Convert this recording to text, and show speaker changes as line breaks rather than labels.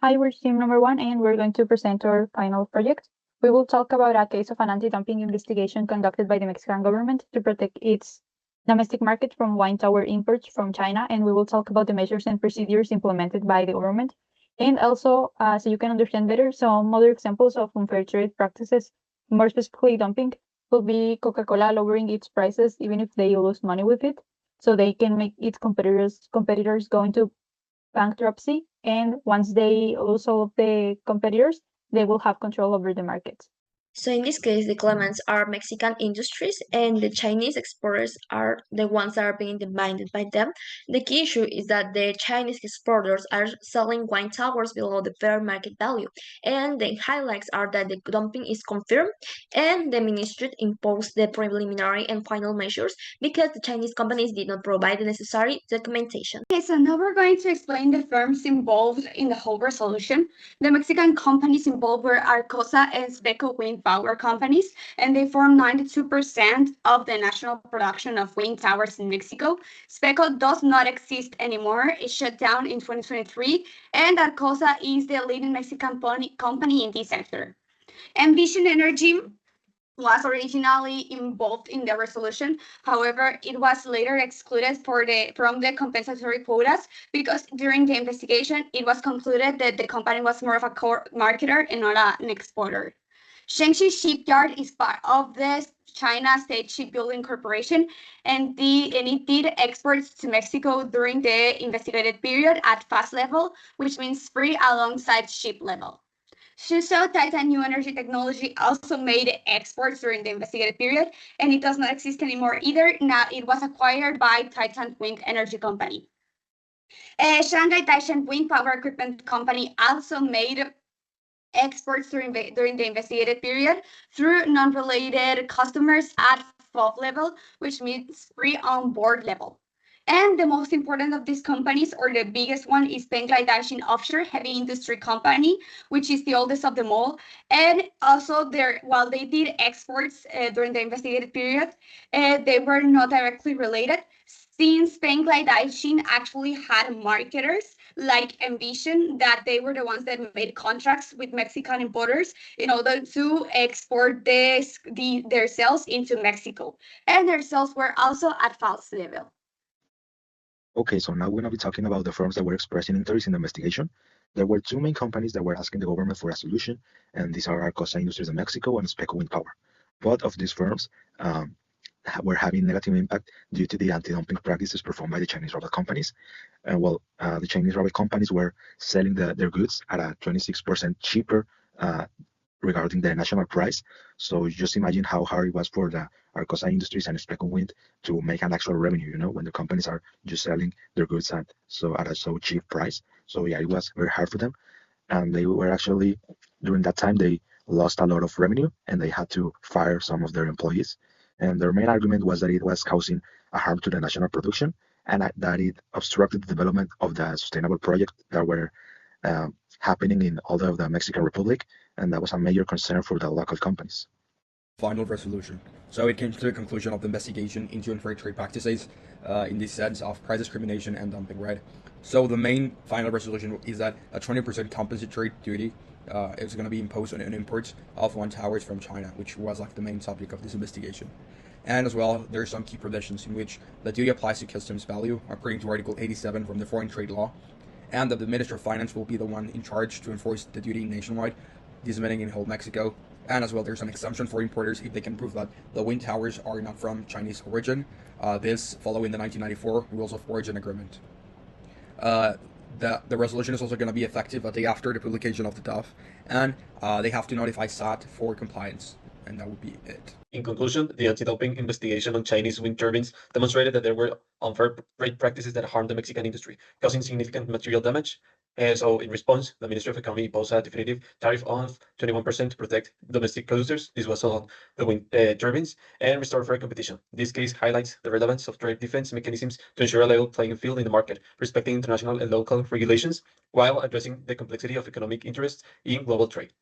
Hi, we're team number 1, and we're going to present our final project. We will talk about a case of an anti-dumping investigation conducted by the Mexican government to protect its domestic market from wine tower imports from China, and we will talk about the measures and procedures implemented by the government. And also, so you can understand better, some other examples of unfair trade practices, more specifically dumping, will be Coca-Cola lowering its prices even if they lose money with it, so they can make its competitors go into bankruptcy, and once they lose all of the competitors, they will have control over the market.
So in this case, the claimants are Mexican industries and the Chinese exporters are the ones that are being demanded by them. The key issue is that the Chinese exporters are selling wine towers below the fair market value. And the highlights are that the dumping is confirmed and the ministry imposed the preliminary and final measures because the Chinese companies did not provide the necessary documentation.
Okay, so now we're going to explain the firms involved in the whole resolution. The Mexican companies involved were Arcosa and Speco Wind Power companies, and they form 92% of the national production of wind towers in Mexico. Speco does not exist anymore. It shut down in 2023, and Arcosa is the leading Mexican company in this sector. Envision Energy was originally involved in the resolution. However, it was later excluded from the compensatory quotas because during the investigation, it was concluded that the company was more of a core marketer and not an exporter. Shengxi Shipyard is part of the China State Shipbuilding Corporation, and it did exports to Mexico during the investigated period at fast level, which means free alongside ship level. Shusho Titan New Energy Technology also made exports during the investigated period, and it does not exist anymore either. Now it was acquired by Titan Wind Energy Company. Shanghai Taishan Wind Power Equipment Company also made exports during the investigated period through non-related customers at FOB level, which means free on board level. And the most important of these companies, or the biggest one, is Bangladesh Offshore Heavy Industry Company, which is the oldest of them all. And also, while they did exports during the investigated period, they were not directly related, since Bangladesh actually had marketers like Envision, that they were the ones that made contracts with Mexican importers in order to export their sales into Mexico. And their sales were also at false level.
Okay, so now we're going to be talking about the firms that were expressing interest in the investigation. There were two main companies that were asking the government for a solution, and these are Arcosa Industries in Mexico and Speco Wind Power. Both of these firms were having negative impact due to the anti-dumping practices performed by the Chinese rubber companies. The Chinese rubber companies were selling their goods at a 26% cheaper regarding the national price. So just imagine how hard it was for the Arcosa Industries and Speco Wind to make an actual revenue, when the companies are just selling their goods at a so cheap price. So yeah, it was very hard for them. And they were actually, during that time, they lost a lot of revenue and they had to fire some of their employees. And their main argument was that it was causing a harm to the national production and that it obstructed the development of the sustainable projects that were happening in all of the Mexican Republic, and that was a major concern for the local companies.
Final resolution. So it came to the conclusion of the investigation into unfair trade practices in the sense of price discrimination and dumping, right? So the main final resolution is that a 20% compensatory duty is going to be imposed on imports of wine towers from China, which was like the main subject of this investigation. And as well, there are some key provisions in which the duty applies to customs value, according to Article 87 from the Foreign Trade Law, and that the Minister of Finance will be the one in charge to enforce the duty nationwide, this meaning in whole Mexico. And as well, there's an exemption for importers if they can prove that the wind towers are not from Chinese origin. This following the 1994 Rules of Origin Agreement. The resolution is also going to be effective a day after the publication of the DUF, and they have to notify SAT for compliance, and that would be it.
In conclusion, the anti-dumping investigation on Chinese wind turbines demonstrated that there were unfair trade practices that harmed the Mexican industry, causing significant material damage. So in response, the Ministry of Economy imposed a definitive tariff of 21% to protect domestic producers. This was on the wind turbines and restore fair competition. This case highlights the relevance of trade defense mechanisms to ensure a level playing field in the market, respecting international and local regulations, while addressing the complexity of economic interests in global trade.